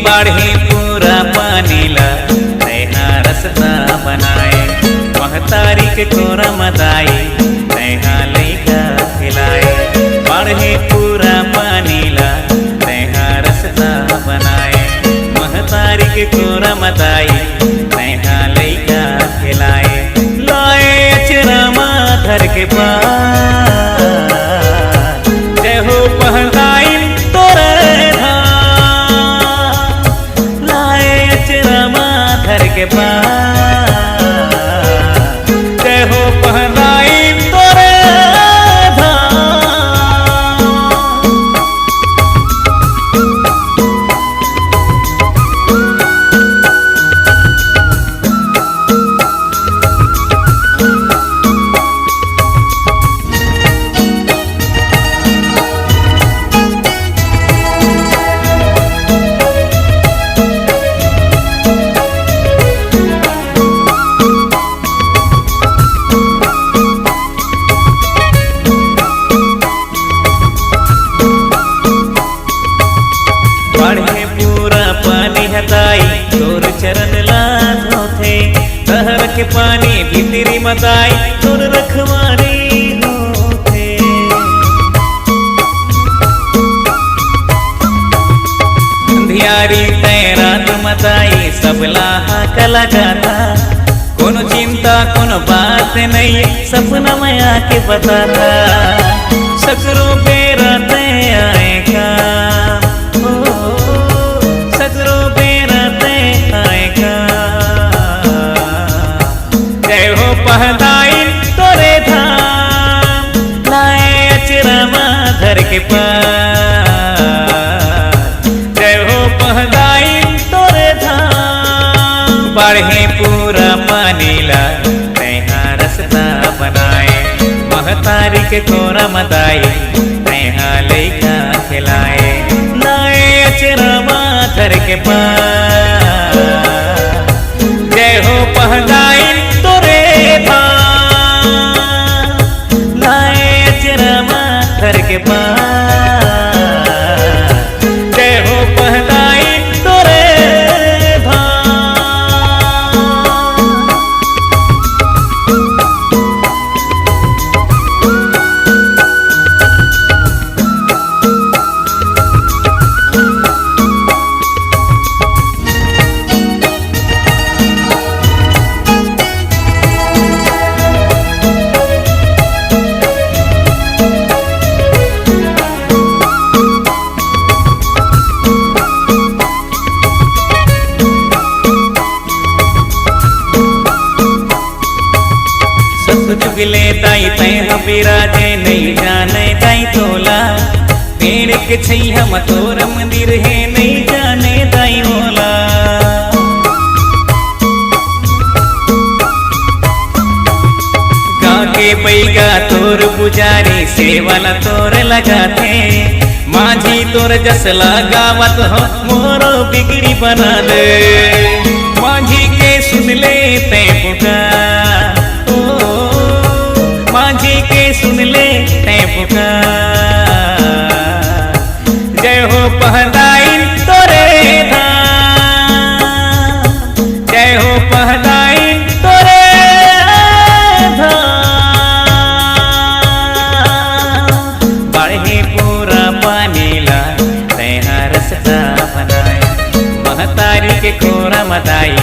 बाढ़े पूरा पानीला तैहा रसता बनाए महतारी के कोरा मदाई तैहा लैका खिलाए बाढ़े पूरा पानीला तैहा रसता बनाए महतारी के कोरा मदाई तैहा लैका खिलाए लाए अचरा माधर के पार जय हो पहनाई तोरे धाम लाए अचरा माधर के पार जय हो पहनाई तोरे बाढ़े पूरा पानी हताई तोर चरण लाधो थे शहर के पानी भीतरी मताई तोर रखवारी होथे अंधियारी तैरात मताई सबला कला गाता कोनो चिंता कोनो बात नहीं सपना में आके बताता सगरो बेरा ते आएगा सगरो बेरा ते आएगा जय हो पहनाई तोरे धाम लाए अचरा माधर के पार जय हो पहनाई तोरे धाम बाढ़े पूरा पानीला तैहा रसता बनाए महतारी के कोरा मदाई तैहा लैका खिलाए लाए अचरा माधर के पार जय हो पहनाई तोरे धाम लाए अचरा माधर के पार जय हो पहनाई तोरे जुगले दाई तैहा बिराजे नहीं जाने दाई तोला पेड़ के छैया मतोर मंदिर है नहीं जाने दाई ओला गाँव के बैगा तोर पुजारी सेवाला तोर लगाते माझी तोर जस लगावत हो मोरो बिगड़ी बना दे माझी के सुन ले तै पुकार माझी के सुन ले तै पुकार जय हो पहनाई तोरे धाम जय हो पहनाई तोरे धाम बाढ़े पूरा पानीला तैहा रसता बनाए महतारी के कोरा मदाई